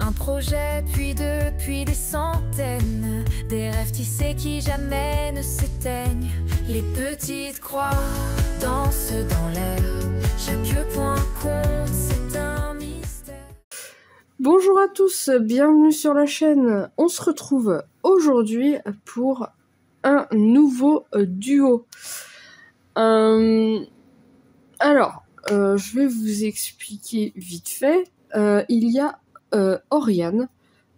Un projet, puis deux, puis des centaines. Des rêves tissés qui jamais ne s'éteignent. Les petites croix dansent dans l'air. Chaque point compte, c'est un mystère. Bonjour à tous, bienvenue sur la chaîne. On se retrouve aujourd'hui pour un nouveau duo. Je vais vous expliquer vite fait. Il y a Oriane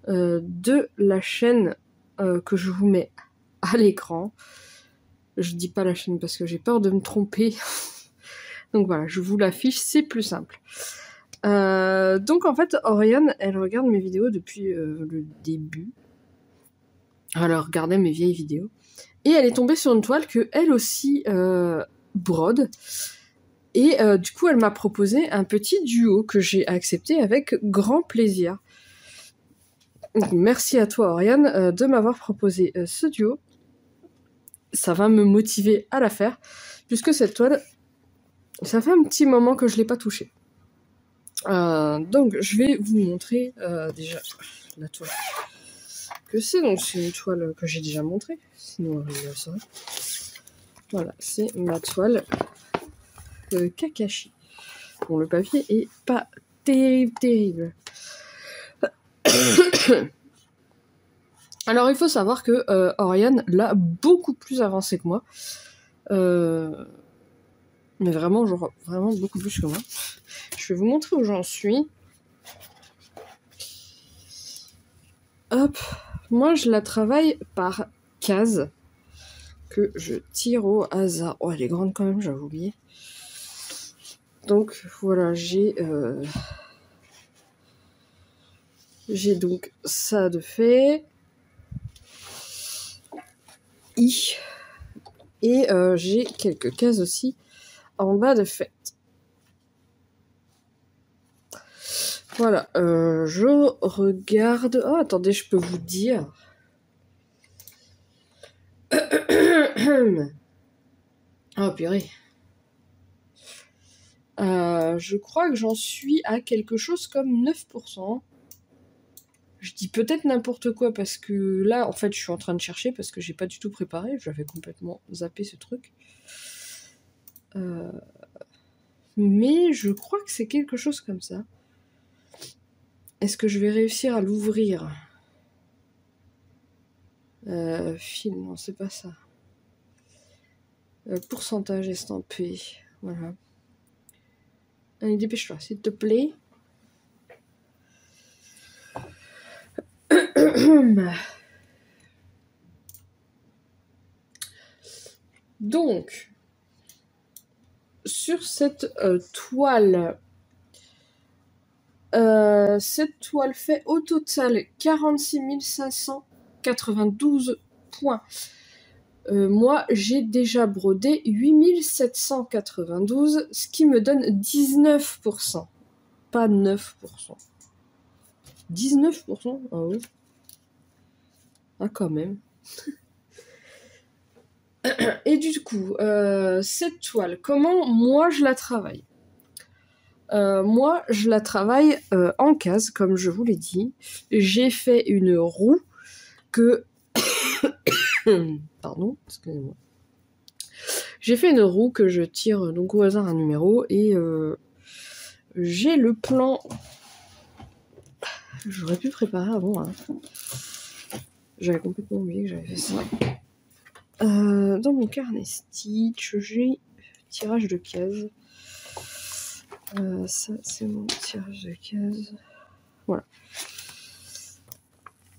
de la chaîne que je vous mets à l'écran. Je dis pas la chaîne parce que j'ai peur de me tromper. Donc voilà, je vous l'affiche, c'est plus simple. Donc en fait, Oriane, elle regarde mes vidéos depuis le début. Elle regardait mes vieilles vidéos. Et elle est tombée sur une toile que elle aussi brode. Et du coup, elle m'a proposé un petit duo que j'ai accepté avec grand plaisir. Donc, merci à toi, Oriane, de m'avoir proposé ce duo. Ça va me motiver à la faire, puisque cette toile, ça fait un petit moment que je ne l'ai pas touchée. Donc, je vais vous montrer déjà la toile que c'est. Donc, c'est une toile que j'ai déjà montrée, sinon elle le saurait. Voilà, c'est ma toile Kakashi. Bon, le papier est pas terrible. Alors, il faut savoir que Oriane l'a beaucoup plus avancé que moi. Mais vraiment, genre, vraiment beaucoup plus que moi. Je vais vous montrer où j'en suis. Hop. Moi, je la travaille par case que je tire au hasard. Oh, elle est grande quand même, j'avais oublié. Donc, voilà, j'ai donc ça de fait. Et j'ai quelques cases aussi en bas de fait. Voilà, je regarde... Oh, attendez, je peux vous dire... Oh, purée. Je crois que j'en suis à quelque chose comme 9%. Je dis peut-être n'importe quoi parce que là, en fait, je suis en train de chercher parce que j'ai pas du tout préparé. J'avais complètement zappé ce truc. Mais je crois que c'est quelque chose comme ça. Est-ce que je vais réussir à l'ouvrir ? Fil, non, c'est pas ça. Pourcentage estampé. Voilà. Allez, dépêche-toi, s'il te plaît. Donc, sur cette toile, fait au total 46 592 points. Moi, j'ai déjà brodé 8 792, ce qui me donne 19%. Pas 9%. 19%? Ah oui. Ah, quand même. Et du coup, cette toile, comment moi je la travaille ? Moi, je la travaille en case, comme je vous l'ai dit. J'ai fait une roue que... Pardon, excusez-moi. J'ai fait une roue que je tire donc au hasard un numéro et j'ai le plan... J'aurais pu préparer avant. Hein. J'avais complètement oublié que j'avais fait ça. Dans mon carnet Stitch, j'ai tirage de cases. Ça, c'est mon tirage de cases. Voilà.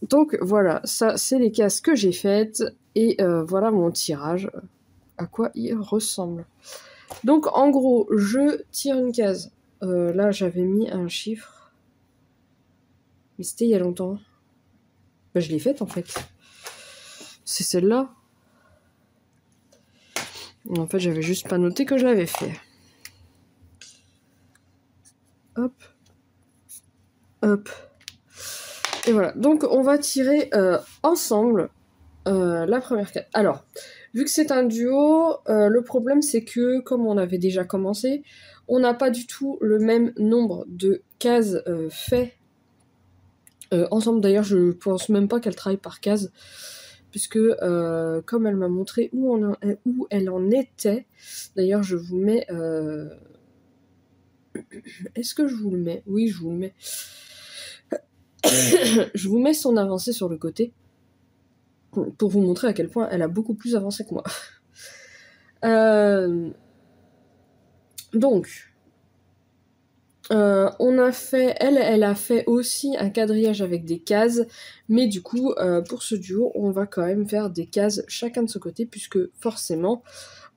Donc, voilà, ça, c'est les cases que j'ai faites. Et voilà mon tirage. À quoi il ressemble. Donc, en gros, je tire une case. Là, j'avais mis un chiffre. Mais c'était il y a longtemps. Bah, je l'ai faite, en fait. C'est celle-là. En fait, j'avais juste pas noté que je l'avais fait. Hop. Hop. Et voilà. Donc, on va tirer ensemble la première case. Alors, vu que c'est un duo, le problème, c'est que, comme on avait déjà commencé, on n'a pas du tout le même nombre de cases faites ensemble. D'ailleurs, je pense même pas qu'elle travaille par case, puisque comme elle m'a montré où elle en était, d'ailleurs je vous mets... Est-ce que je vous le mets? Oui, je vous le mets. Je vous mets son avancée sur le côté, pour vous montrer à quel point elle a beaucoup plus avancé que moi. Donc, on a fait, elle a fait aussi un quadrillage avec des cases, mais du coup, pour ce duo, on va quand même faire des cases chacun de ce côté, puisque forcément,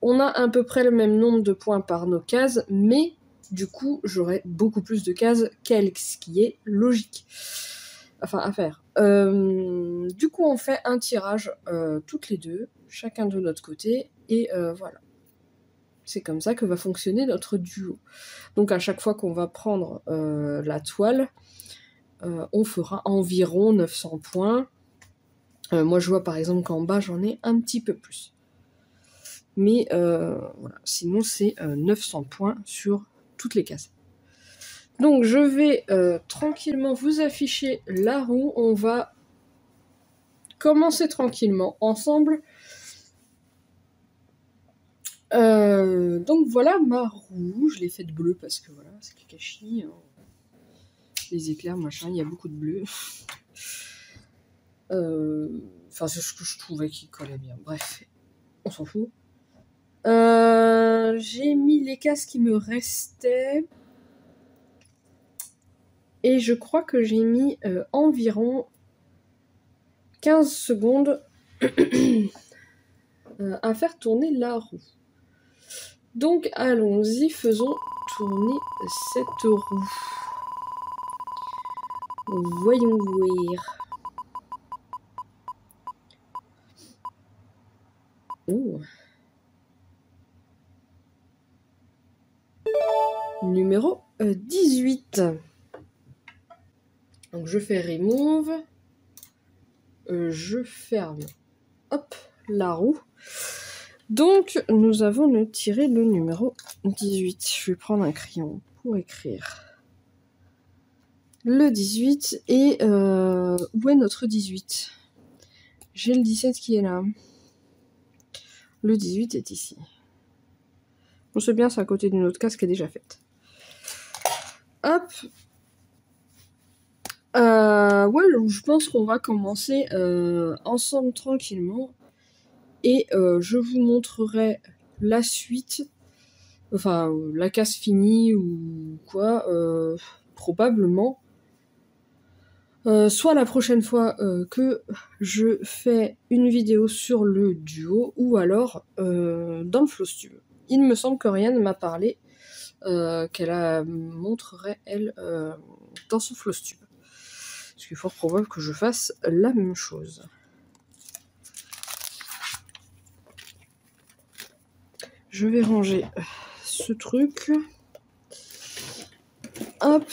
on a à peu près le même nombre de points par nos cases, mais du coup, j'aurai beaucoup plus de cases qu'elle, ce qui est logique. Enfin, à faire. Du coup, on fait un tirage toutes les deux, chacun de notre côté, et voilà. C'est comme ça que va fonctionner notre duo. Donc à chaque fois qu'on va prendre la toile, on fera environ 900 points. Moi je vois par exemple qu'en bas j'en ai un petit peu plus. Mais voilà, sinon c'est 900 points sur toutes les cases. Donc je vais tranquillement vous afficher la roue. On va commencer tranquillement ensemble. Donc voilà ma roue, je l'ai faite bleue parce que voilà, c'est Kakashi, hein. Les éclairs, machin, il y a beaucoup de bleu. Enfin, c'est ce que je trouvais qui collait bien. Bref, on s'en fout. J'ai mis les cases qui me restaient. Et je crois que j'ai mis environ 15 secondes à faire tourner la roue. Donc allons-y, faisons tourner cette roue. Voyons voir. Oh. Numéro 18. Donc je fais remove. Je ferme. Hop, la roue. Donc nous avons tiré le numéro 18. Je vais prendre un crayon pour écrire. Le 18 et où est notre 18? J'ai le 17 qui est là. Le 18 est ici. On sait bien, c'est à côté d'une autre case qui est déjà faite. Hop. Ouais, je pense qu'on va commencer ensemble tranquillement. Et je vous montrerai la suite. Enfin, la case finie ou quoi. Probablement. Soit la prochaine fois que je fais une vidéo sur le duo, ou alors dans le Flowstube. Il me semble que Ryan m'a parlé qu'elle montrerait, elle, dans son Flowstube. Parce qu'il est fort probable que je fasse la même chose. Je vais ranger ce truc. Hop.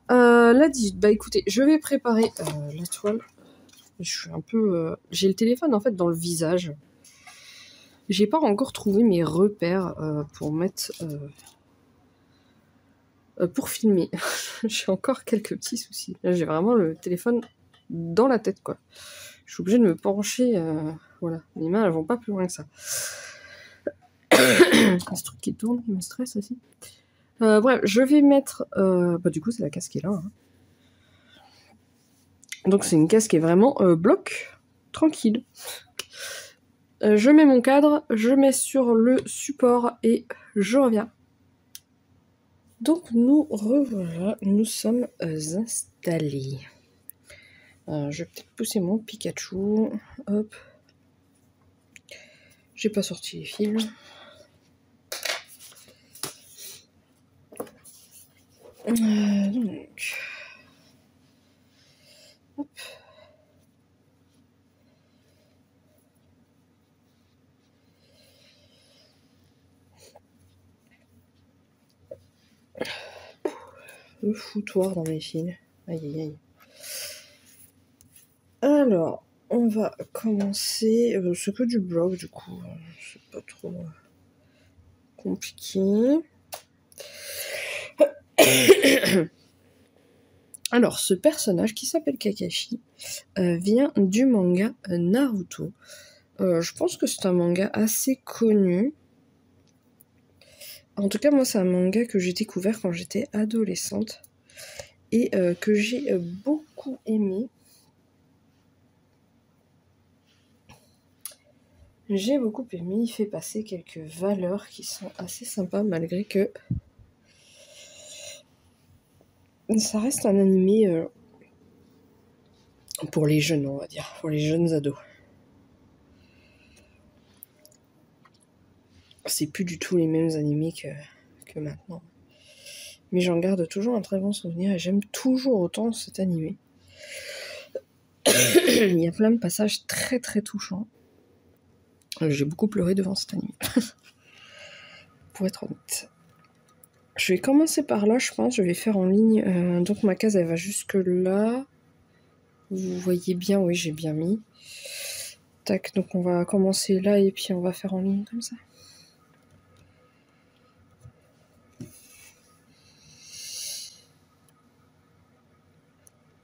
La 18, bah écoutez, je vais préparer la toile. Je suis un peu... J'ai le téléphone en fait dans le visage. J'ai pas encore trouvé mes repères pour mettre... pour filmer. J'ai encore quelques petits soucis. Là, j'ai vraiment le téléphone dans la tête, quoi. Je suis obligée de me pencher. Voilà, mes mains, elles vont pas plus loin que ça. Ce truc qui tourne, il me stresse aussi. Bref, je vais mettre... bah du coup, c'est la case qui est là. Hein. Donc c'est une case qui est vraiment bloc, tranquille. Je mets mon cadre, je mets sur le support et je reviens. Donc nous revoilà, nous sommes installés. Je vais peut-être pousser mon Pikachu. Hop. J'ai pas sorti les fils. Donc. Hop. Le foutoir dans mes fils. Aïe aïe aïe. Alors, on va commencer. C'est que du bloc du coup. C'est pas trop compliqué. Alors, ce personnage qui s'appelle Kakashi vient du manga Naruto. Je pense que c'est un manga assez connu. En tout cas, moi, c'est un manga que j'ai découvert quand j'étais adolescente et que j'ai beaucoup aimé. J'ai beaucoup aimé, il fait passer quelques valeurs qui sont assez sympas malgré que ça reste un animé pour les jeunes, on va dire, pour les jeunes ados. C'est plus du tout les mêmes animés que maintenant. Mais j'en garde toujours un très bon souvenir et j'aime toujours autant cet animé. Il y a plein de passages très très touchants. J'ai beaucoup pleuré devant cet animé. Pour être honnête. Je vais commencer par là, je pense. Je vais faire en ligne. Donc ma case, elle va jusque là. Vous voyez bien, oui, j'ai bien mis. Tac, donc on va commencer là et puis on va faire en ligne comme ça.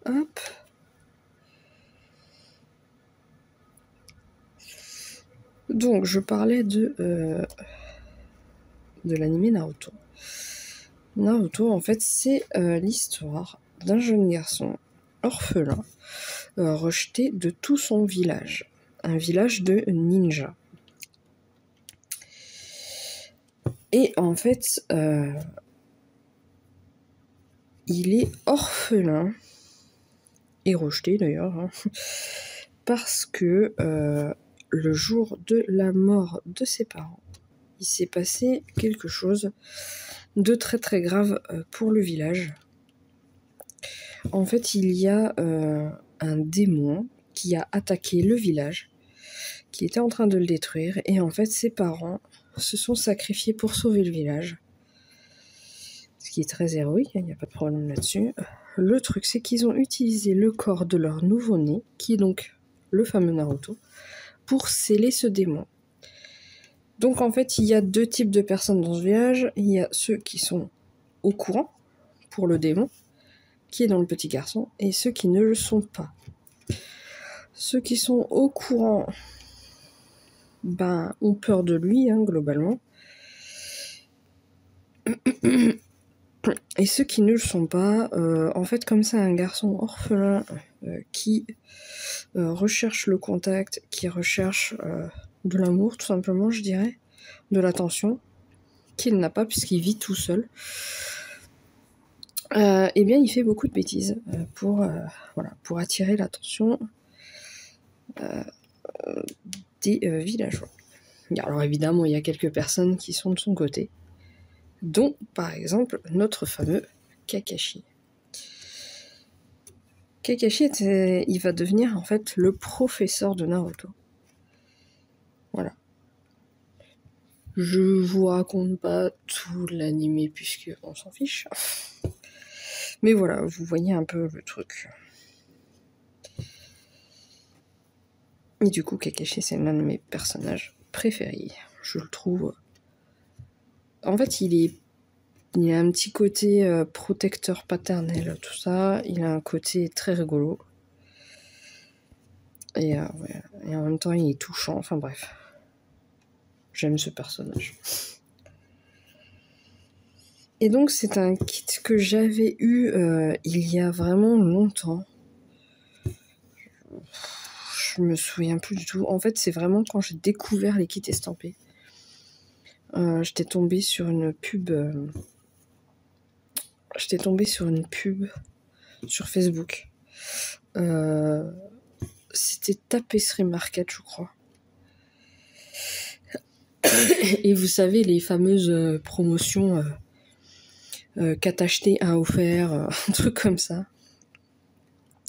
Hop. Donc je parlais de l'anime Naruto. Naruto, en fait, c'est l'histoire d'un jeune garçon orphelin rejeté de tout son village. Un village de ninjas. Et en fait, il est orphelin, et rejeté d'ailleurs, hein, parce que le jour de la mort de ses parents, il s'est passé quelque chose de très très grave pour le village. En fait, il y a un démon qui a attaqué le village, qui était en train de le détruire, et en fait, ses parents se sont sacrifiés pour sauver le village. Ce qui est très héroïque, il n'y a pas de problème là-dessus. Le truc, c'est qu'ils ont utilisé le corps de leur nouveau-né, qui est donc le fameux Naruto, pour sceller ce démon. Donc en fait, il y a deux types de personnes dans ce village. Il y a ceux qui sont au courant pour le démon, qui est dans le petit garçon, et ceux qui ne le sont pas. Ceux qui sont au courant ont peur de lui, hein, globalement. Et ceux qui ne le sont pas, en fait, comme c'est un garçon orphelin qui recherche le contact, qui recherche de l'amour, tout simplement, je dirais, de l'attention, qu'il n'a pas puisqu'il vit tout seul, eh bien, il fait beaucoup de bêtises pour attirer l'attention des villageois. Alors évidemment, il y a quelques personnes qui sont de son côté, dont par exemple notre fameux Kakashi. Kakashi, il va devenir en fait le professeur de Naruto. Voilà. Je vous raconte pas tout l'animé puisque on s'en fiche. Mais voilà, vous voyez un peu le truc. Et du coup, Kakashi, c'est l'un de mes personnages préférés. Je le trouve... En fait, il a un petit côté protecteur paternel, tout ça. Il a un côté très rigolo. Et en même temps, il est touchant. Enfin bref. J'aime ce personnage. Et donc, c'est un kit que j'avais eu il y a vraiment longtemps. Je me souviens plus du tout. En fait, c'est vraiment quand j'ai découvert les kits estampés. J'étais tombée sur une pub... sur Facebook. C'était Tapisserie Market, je crois. Et vous savez, les fameuses promotions 4 achetés, 1 offert, un truc comme ça.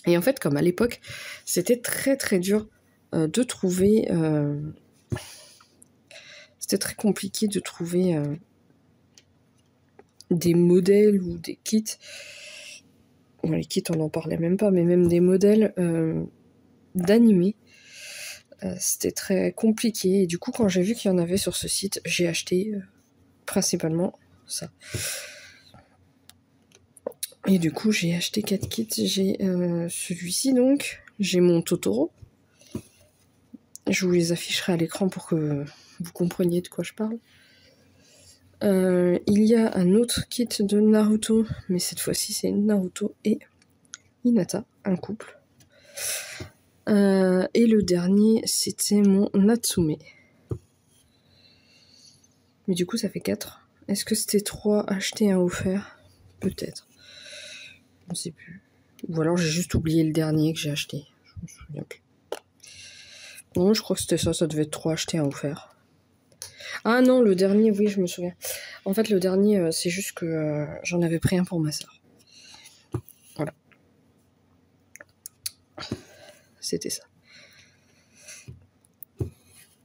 Et en fait, comme à l'époque, c'était très très dur de trouver... c'était très compliqué de trouver des modèles ou des kits. Bon, les kits, on n'en parlait même pas, mais même des modèles d'animés. C'était très compliqué. Et du coup, quand j'ai vu qu'il y en avait sur ce site, j'ai acheté principalement ça. Et du coup, j'ai acheté 4 kits. J'ai celui-ci donc. J'ai mon Totoro. Je vous les afficherai à l'écran pour que vous compreniez de quoi je parle. Il y a un autre kit de Naruto, mais cette fois-ci c'est Naruto et Hinata, un couple. Et le dernier, c'était mon Natsume. Mais du coup, ça fait 4. Est-ce que c'était 3 achetés, 1 offert? Peut-être. Je ne sais plus. Ou alors j'ai juste oublié le dernier que j'ai acheté. Je me souviens plus. Non, je crois que c'était ça. Ça devait être 3 achetés, 1 offert. Ah non, le dernier, oui, je me souviens. En fait, le dernier, c'est juste que j'en avais pris un pour ma soeur. Voilà. C'était ça.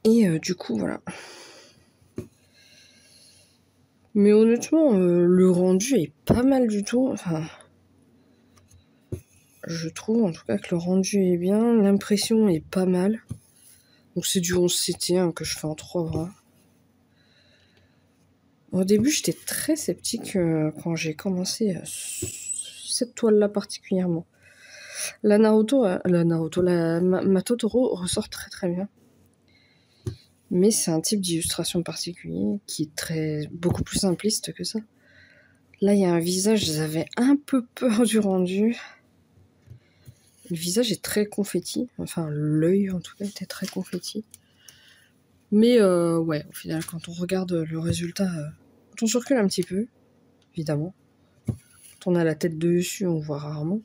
Et du coup, voilà. Mais honnêtement, le rendu est pas mal du tout. Enfin, je trouve en tout cas que le rendu est bien. L'impression est pas mal. Donc c'est du 11-7 que je fais en 3 bras. Au début, j'étais très sceptique quand j'ai commencé cette toile-là particulièrement. Ma Totoro ressort très très bien. Mais c'est un type d'illustration particulier qui est beaucoup plus simpliste que ça. Là, il y a un visage, j'avais un peu peur du rendu. Le visage est très confetti, enfin l'œil en tout cas était très confetti. Mais ouais, au final, quand on regarde le résultat, quand on circule un petit peu, évidemment, quand on a la tête dessus, on voit rarement.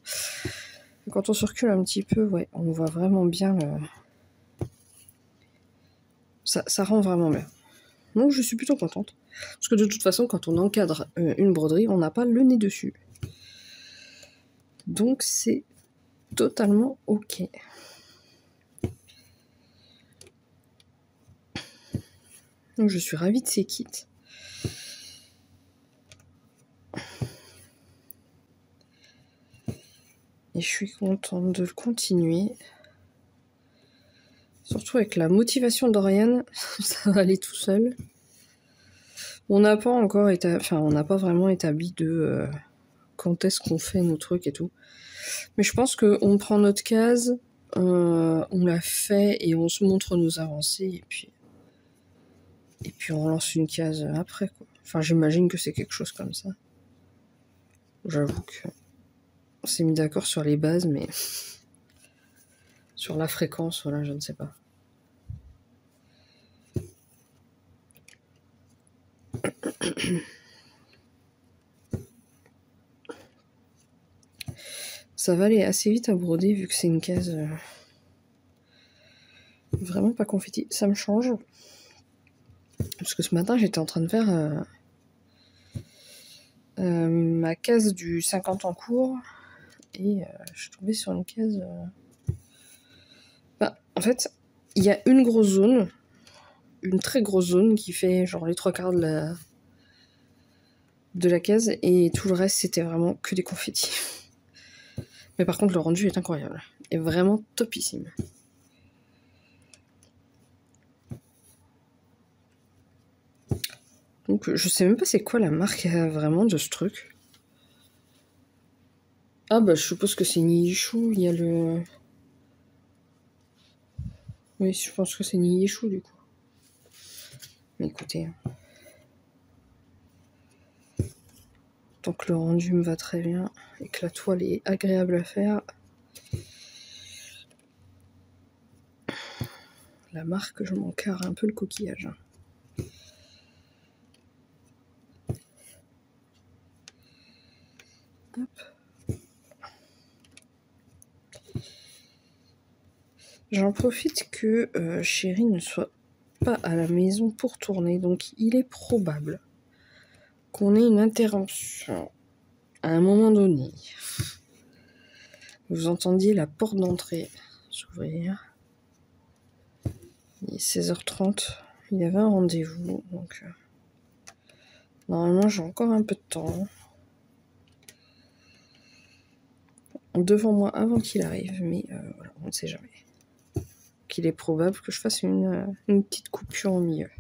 Quand on circule un petit peu, ouais, on voit vraiment bien le... Ça rend vraiment bien. Donc je suis plutôt contente. Parce que de toute façon, quand on encadre une broderie, on n'a pas le nez dessus. Donc c'est totalement ok. Donc je suis ravie de ces kits. Et je suis contente de le continuer. Surtout avec la motivation d'Oriane, ça va aller tout seul. On n'a pas encore on n'a pas vraiment établi de quand est-ce qu'on fait nos trucs et tout. Mais je pense qu'on prend notre case, on la fait et on se montre nos avancées et puis on lance une case après quoi. Enfin j'imagine que c'est quelque chose comme ça. J'avoue que on s'est mis d'accord sur les bases, mais sur la fréquence, voilà, je ne sais pas. Ça va aller assez vite à broder vu que c'est une case vraiment pas confetti. Ça me change. Parce que ce matin, j'étais en train de faire ma case du 50 en cours. Et je suis tombée sur une case... Bah, en fait, il y a une grosse zone. Une très grosse zone qui fait genre les 3/4 de la case. Et tout le reste, c'était vraiment que des confettis. Mais par contre, le rendu est incroyable. Et vraiment topissime. Donc je sais même pas c'est quoi la marque vraiment de ce truc. Ah bah je suppose que c'est Nihilchou, il y a le... Oui, je pense que c'est Nihilchou du coup. Mais écoutez... Tant que le rendu me va très bien et que la toile est agréable à faire... La marque, je m'en carre un peu le coquillage. Hop. J'en profite que Chérie ne soit pas à la maison pour tourner, donc il est probable qu'on ait une interruption à un moment donné. Vous entendiez la porte d'entrée s'ouvrir. Il est 16h30, il y avait un rendez-vous, donc normalement j'ai encore un peu de temps devant moi avant qu'il arrive, mais voilà, on ne sait jamais. Qu'il est probable que je fasse une petite coupure au milieu.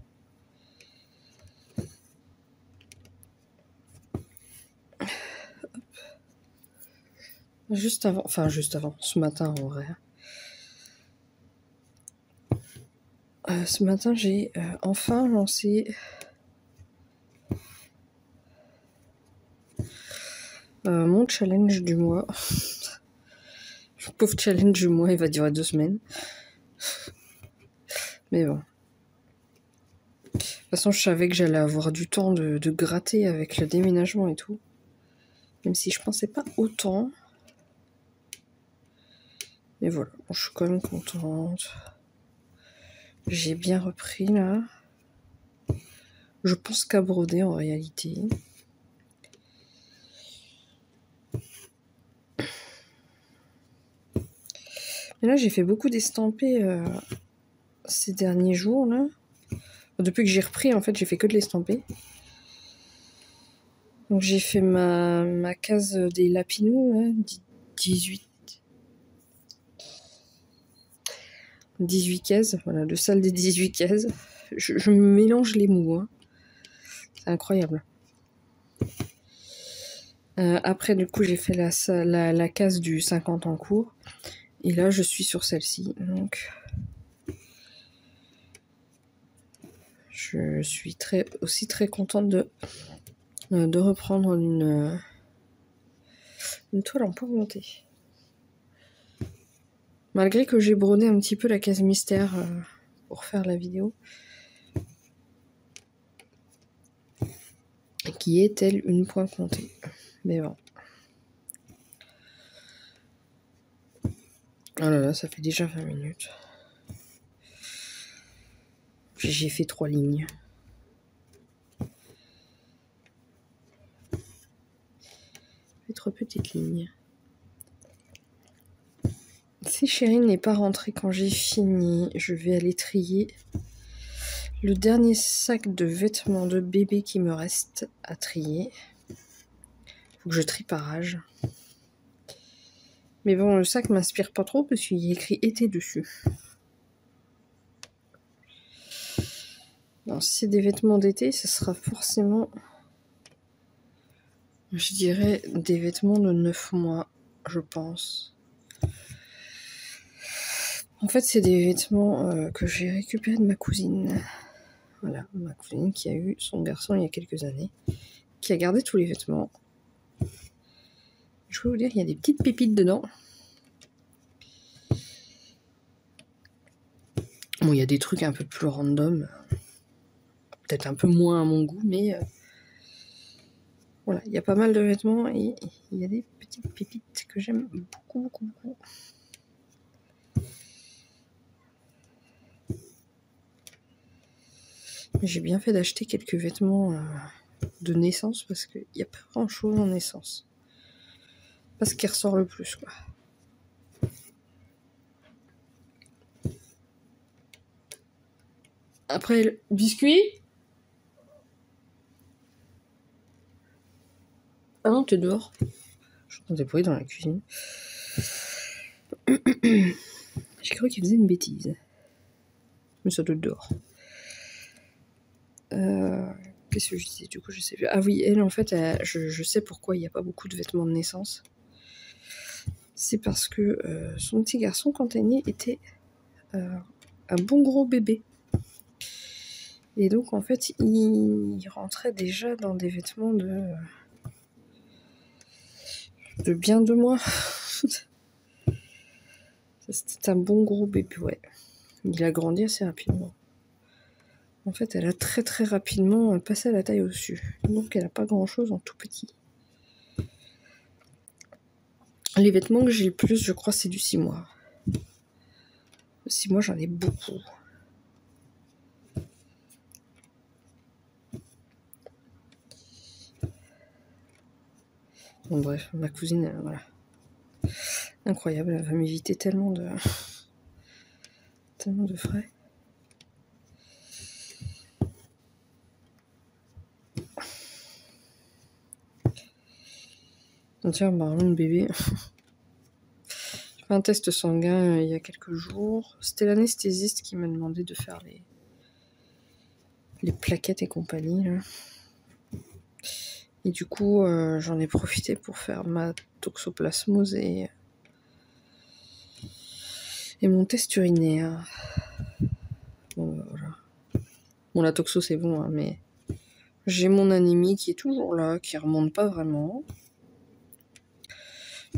Juste avant, enfin juste avant, ce matin en vrai. Ce matin, j'ai enfin lancé mon challenge du mois. Le pauvre challenge du mois, il va durer 2 semaines. Mais bon. De toute façon, je savais que j'allais avoir du temps de gratter avec le déménagement et tout. Même si je pensais pas autant. Mais voilà, bon, je suis quand même contente. J'ai bien repris là. Je pense qu'à broder en réalité. Mais là, j'ai fait beaucoup d'estampés ces derniers jours là. Depuis que j'ai repris, en fait, j'ai fait que de l'estamper. Donc j'ai fait ma case des lapinous, là, 18 cases, voilà, le salle des 18 cases. Je me mélange les mots, hein. C'est incroyable. Après, du coup, j'ai fait la case du 50 en cours. Et là, je suis sur celle-ci. Donc, je suis aussi très contente de reprendre une toile en peau montée. Malgré que j'ai brodé un petit peu la case mystère pour faire la vidéo. Qui est telle une pointe montée. Mais bon. Oh là là, ça fait déjà 20 minutes. J'ai fait 3 lignes. J'ai fait 3 petites lignes. Si Chérie n'est pas rentrée quand j'ai fini, je vais aller trier le dernier sac de vêtements de bébé qui me reste à trier. Faut que je trie par âge. Mais bon, le sac m'inspire pas trop parce qu'il y a écrit été dessus. Alors, si c'est des vêtements d'été, ce sera forcément, je dirais, des vêtements de 9 mois, je pense. En fait, c'est des vêtements que j'ai récupérés de ma cousine. Voilà, ma cousine qui a eu son garçon il y a quelques années, qui a gardé tous les vêtements. Je peux vous dire, il y a des petites pépites dedans. Bon, il y a des trucs un peu plus random. Peut-être un peu moins à mon goût, mais voilà, il y a pas mal de vêtements et il y a des petites pépites que j'aime beaucoup, beaucoup, beaucoup. J'ai bien fait d'acheter quelques vêtements de naissance parce qu'il n'y a pas grand chose en naissance. Pas ce qui ressort le plus, quoi. Après, le biscuit. Ah non, t'es dehors. J'entends des bruits dans la cuisine. J'ai cru qu'il faisait une bêtise. Mais ça doit être dehors. Qu'est-ce que je disais du coup, je sais plus. Ah oui, elle en fait, je sais pourquoi il n'y a pas beaucoup de vêtements de naissance. C'est parce que son petit garçon, quand elle est née, était un bon gros bébé. Et donc en fait, il rentrait déjà dans des vêtements de bien 2 mois. C'était un bon gros bébé, ouais. Il a grandi assez rapidement. En fait, elle a très très rapidement passé à la taille au-dessus. Donc elle a pas grand-chose en tout petit. Les vêtements que j'ai le plus, je crois, c'est du 6 mois. 6 mois, j'en ai beaucoup. Bon bref, ma cousine, voilà. Incroyable, elle va m'éviter tellement de frais. Tiens, bah, le bébé. J'ai fait un test sanguin il y a quelques jours. C'était l'anesthésiste qui m'a demandé de faire les plaquettes et compagnie. Là. Et du coup, j'en ai profité pour faire ma toxoplasmose et mon test urinaire. Bon, voilà. Bon, la toxo, c'est bon, hein, mais j'ai mon anémie qui est toujours là, qui remonte pas vraiment.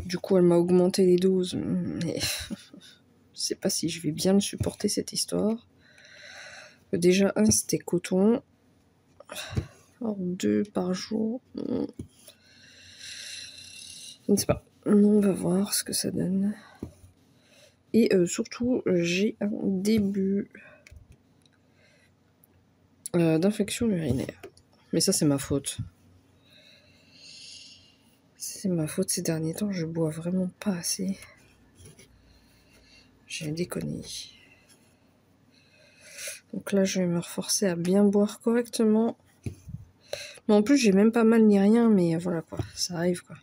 Du coup, elle m'a augmenté les doses, mais je sais pas si je vais bien le supporter, cette histoire. Déjà, un, c'était coton. Alors, 2 par jour. Je ne sais pas. On va voir ce que ça donne. Et surtout, j'ai un début d'infection urinaire. Mais ça, c'est ma faute. C'est ma faute ces derniers temps, je bois vraiment pas assez. J'ai déconné. Donc là, je vais me reforcer à bien boire correctement. Mais en plus, j'ai même pas mal ni rien, mais voilà quoi, ça arrive quoi.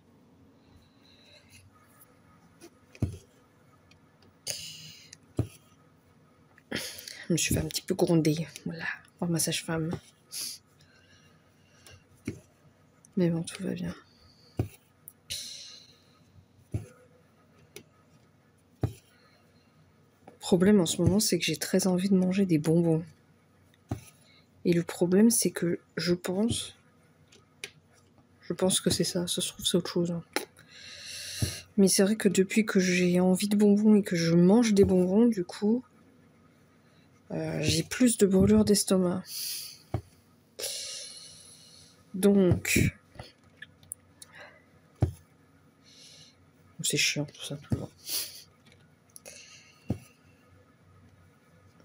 Je me suis fait un petit peu gronder, voilà, par ma sage-femme. Mais bon, tout va bien. Le problème en ce moment, c'est que j'ai très envie de manger des bonbons. Et le problème, c'est que je pense que c'est ça se trouve c'est autre chose. Hein. Mais c'est vrai que depuis que j'ai envie de bonbons et que je mange des bonbons, du coup, j'ai plus de brûlures d'estomac. Donc, c'est chiant tout simplement.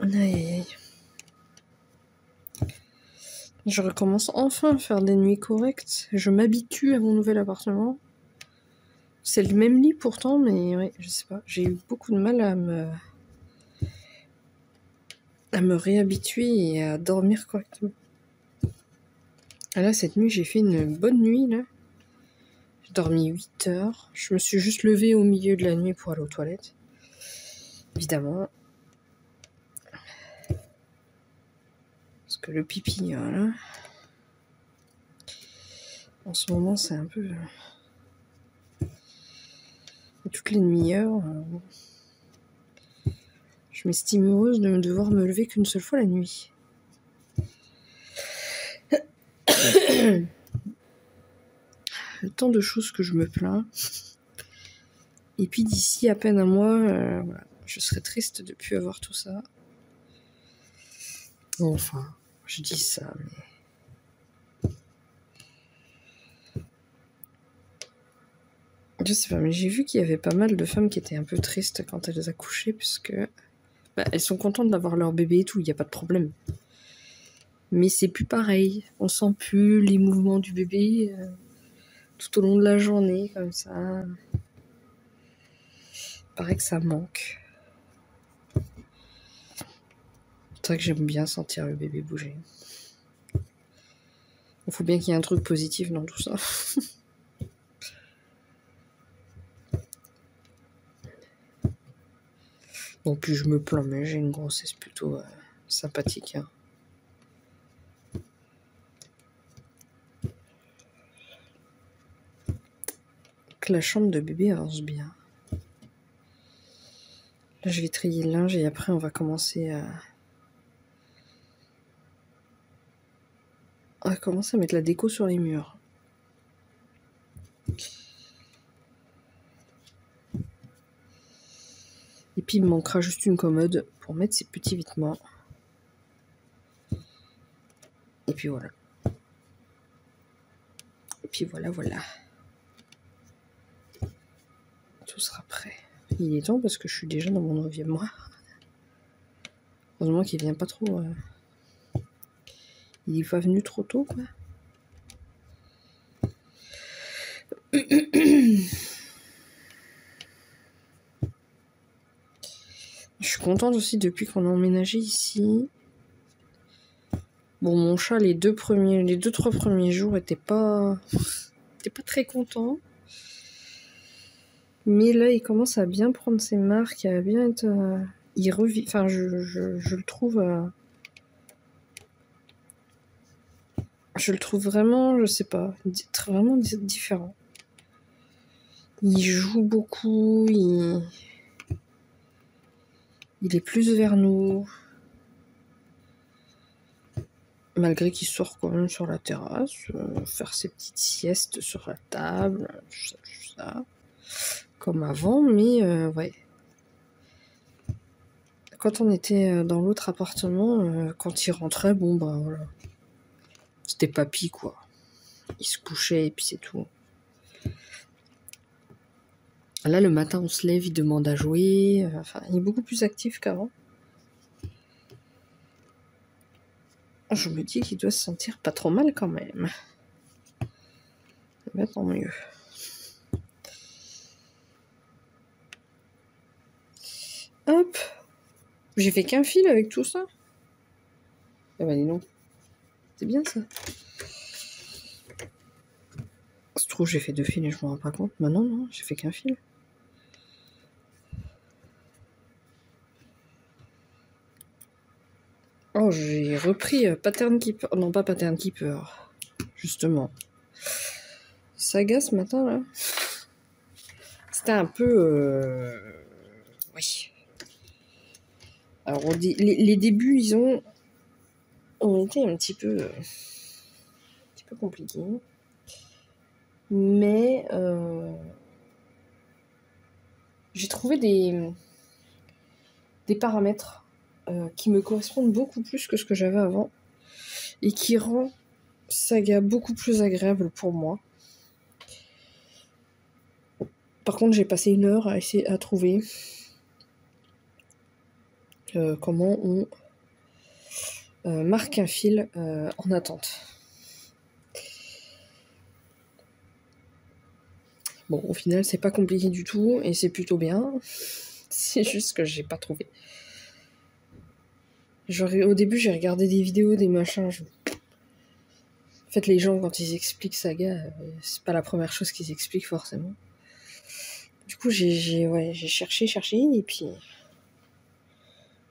Aïe aïe aïe. Je recommence enfin à faire des nuits correctes. Je m'habitue à mon nouvel appartement. C'est le même lit pourtant, mais ouais, je sais pas. J'ai eu beaucoup de mal à me réhabituer et à dormir correctement. Ah là, cette nuit, j'ai fait une bonne nuit, là. J'ai dormi 8 heures. Je me suis juste levée au milieu de la nuit pour aller aux toilettes. Évidemment. Parce que le pipi, voilà. En ce moment, c'est un peu... toutes les demi-heures... Je m'estime heureuse de ne devoir me lever qu'une seule fois la nuit. Tant de choses que je me plains. Et puis d'ici à peine un mois, voilà, je serais triste de ne plus avoir tout ça. Enfin, je dis ça, mais... Je sais pas, mais j'ai vu qu'il y avait pas mal de femmes qui étaient un peu tristes quand elles accouchaient, puisque... elles sont contentes d'avoir leur bébé et tout, il n'y a pas de problème. Mais c'est plus pareil. On sent plus les mouvements du bébé tout au long de la journée, comme ça. Il paraît que ça manque. C'est vrai que j'aime bien sentir le bébé bouger. Il faut bien qu'il y ait un truc positif dans tout ça. Bon, puis je me plains, mais j'ai une grossesse plutôt sympathique. Hein. Que la chambre de bébé avance bien. Là, je vais trier le linge et après, on va commencer à mettre la déco sur les murs. Et puis, il me manquera juste une commode pour mettre ces petits vêtements. Et puis voilà. Et puis voilà, voilà. Tout sera prêt. Il est temps parce que je suis déjà dans mon 9e mois. Heureusement qu'il vient pas trop... Il est pas venu trop tôt, quoi. Je suis contente aussi depuis qu'on a emménagé ici. Bon, mon chat, les 2-3 premiers jours, était pas très content. Mais là, il commence à bien prendre ses marques, à bien être... il revit... Enfin, je le trouve... Je le trouve vraiment, je sais pas, vraiment différent. Il joue beaucoup, il est plus vers nous. Malgré qu'il sort quand même sur la terrasse, faire ses petites siestes sur la table, tout ça, comme avant, mais ouais. Quand on était dans l'autre appartement, quand il rentrait, bon bah voilà. C'était papy quoi. Il se couchait et puis c'est tout. Là le matin on se lève, il demande à jouer, enfin il est beaucoup plus actif qu'avant. Je me dis qu'il doit se sentir pas trop mal quand même. Ben, tant mieux. Hop. J'ai fait qu'un fil avec tout ça. Eh ben dis donc. C'est bien ça. Ça se trouve j'ai fait 2 fils et je me rends pas compte. Bah non, j'ai fait qu'un fil. Oh, j'ai repris Pattern Keeper. Non, pas Pattern Keeper. Justement. Saga ce matin, là. C'était un peu... Oui. Alors, les débuts, ils ont été un petit peu compliqués. Mais... j'ai trouvé des paramètres qui me correspondent beaucoup plus que ce que j'avais avant et qui rend Saga beaucoup plus agréable pour moi. Par contre, j'ai passé 1 heure à essayer à trouver comment on marque un fil en attente. Bon, au final, c'est pas compliqué du tout et c'est plutôt bien. C'est juste que j'ai pas trouvé. Au début, j'ai regardé des vidéos, des machins. En fait, les gens, quand ils expliquent Saga, c'est pas la première chose qu'ils expliquent forcément. Du coup, j'ai cherché, et puis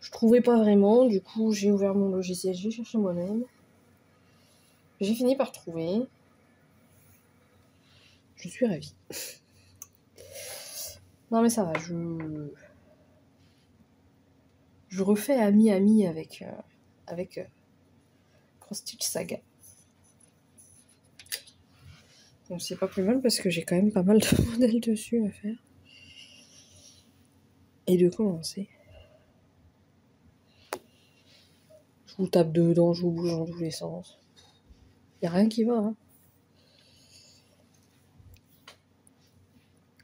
je trouvais pas vraiment. Du coup, j'ai ouvert mon logiciel, j'ai cherché moi-même. J'ai fini par trouver. Je suis ravie. Non mais ça va, je refais ami avec Cross Stitch Saga. Donc c'est pas plus mal parce que j'ai quand même pas mal de modèles dessus à faire. Et de commencer. Je vous tape dedans, je vous bouge dans tous les sens. Y'a rien qui va, hein.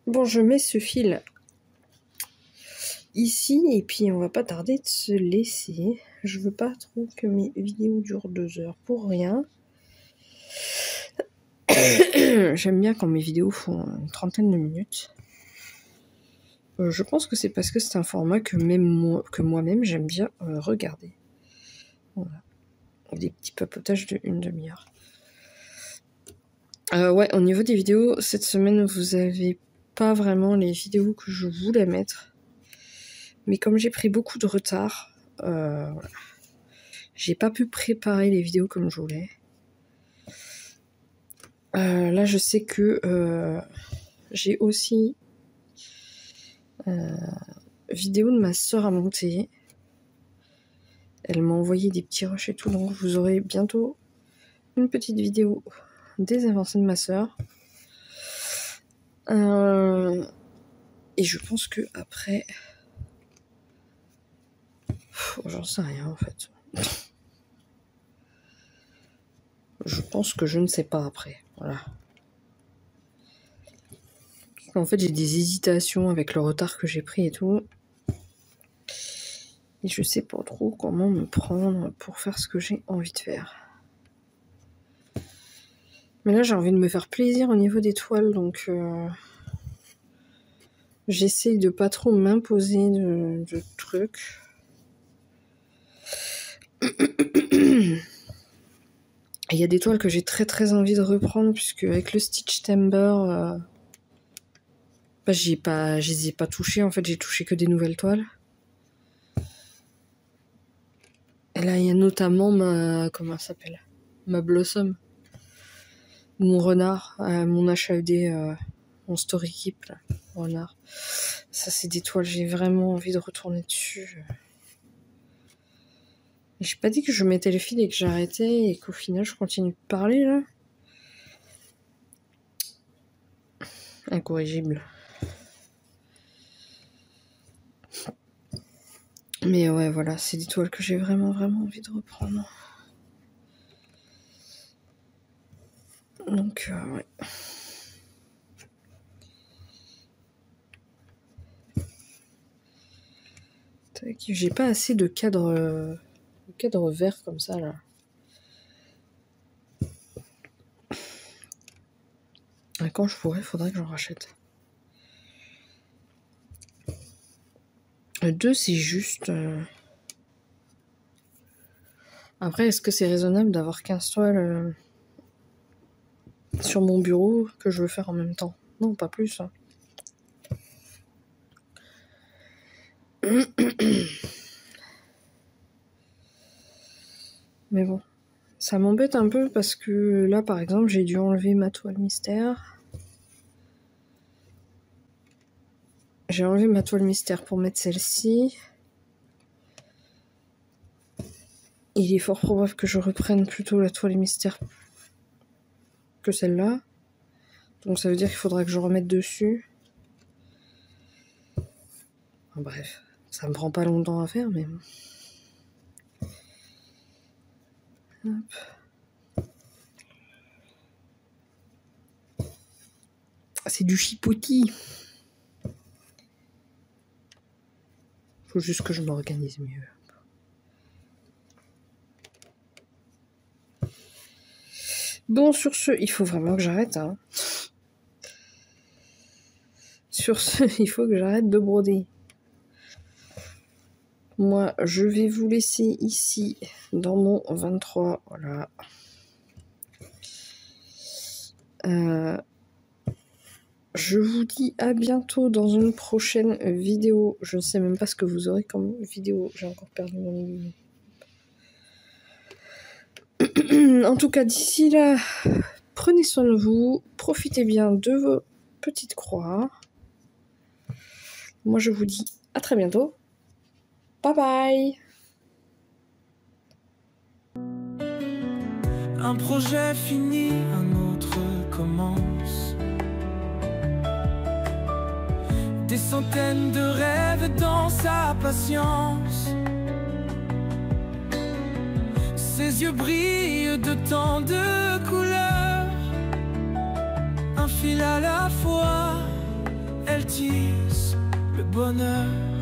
Bon, je mets ce fil ici et puis on va pas tarder de se laisser. Je veux pas trop que mes vidéos durent 2 heures pour rien. J'aime bien quand mes vidéos font une 30aine de minutes. Je pense que c'est parce que c'est un format que moi-même j'aime bien regarder. Voilà. Des petits papotages de 1 demi-heure. Ouais, au niveau des vidéos, cette semaine vous avez pas vraiment les vidéos que je voulais mettre. Mais comme j'ai pris beaucoup de retard, voilà. J'ai pas pu préparer les vidéos comme je voulais. Là, je sais que j'ai aussi vidéo de ma soeur à monter. Elle m'a envoyé des petits rushs et tout, donc vous aurez bientôt une petite vidéo des avancées de ma soeur. Et je pense que après, j'en sais rien en fait. Je pense que je ne sais pas après. Voilà. En fait, j'ai des hésitations avec le retard que j'ai pris et tout. Et je sais pas trop comment me prendre pour faire ce que j'ai envie de faire. Mais là, j'ai envie de me faire plaisir au niveau des toiles, donc j'essaye de pas trop m'imposer de trucs. Il y a des toiles que j'ai très envie de reprendre, puisque avec le Stitch Timber, je les ai pas touchées, en fait, j'ai touché que des nouvelles toiles. Et là, il y a notamment comment ça s'appelle ? Ma Blossom. mon renard, mon HAED, mon story keep, là, renard. Ça, c'est des toiles, j'ai vraiment envie de retourner dessus. J'ai pas dit que je mettais le fil et que j'arrêtais et qu'au final, je continue de parler, là. Incorrigible. Mais ouais, voilà, c'est des toiles que j'ai vraiment envie de reprendre. Donc, ouais. J'ai pas assez de cadre vert comme ça, là. Quand je pourrais, faudrait que j'en rachète. Le 2, c'est juste... Après, est-ce que c'est raisonnable d'avoir 15 toiles sur mon bureau que je veux faire en même temps? Non, pas plus. Hein. Mais bon, ça m'embête un peu parce que là, par exemple, j'ai dû enlever ma toile mystère. J'ai enlevé ma toile mystère pour mettre celle-ci. Il est fort probable que je reprenne plutôt la toile mystère que celle-là. Donc ça veut dire qu'il faudra que je remette dessus. Enfin, bref, ça me prend pas longtemps à faire, mais... Hop. C'est du chipotis. Faut juste que je m'organise mieux. Bon, sur ce, il faut vraiment que j'arrête. Hein. Sur ce, il faut que j'arrête de broder. Moi, je vais vous laisser ici, dans mon 23. Voilà. Je vous dis à bientôt dans une prochaine vidéo. Je ne sais même pas ce que vous aurez comme vidéo. J'ai encore perdu mon aiguille. En tout cas, d'ici là, prenez soin de vous. Profitez bien de vos petites croix. Moi, je vous dis à très bientôt. Bye bye. Un projet fini, un autre commence. Des centaines de rêves dans sa patience. Ses yeux brillent de tant de couleurs. Un fil à la fois, elle tisse le bonheur.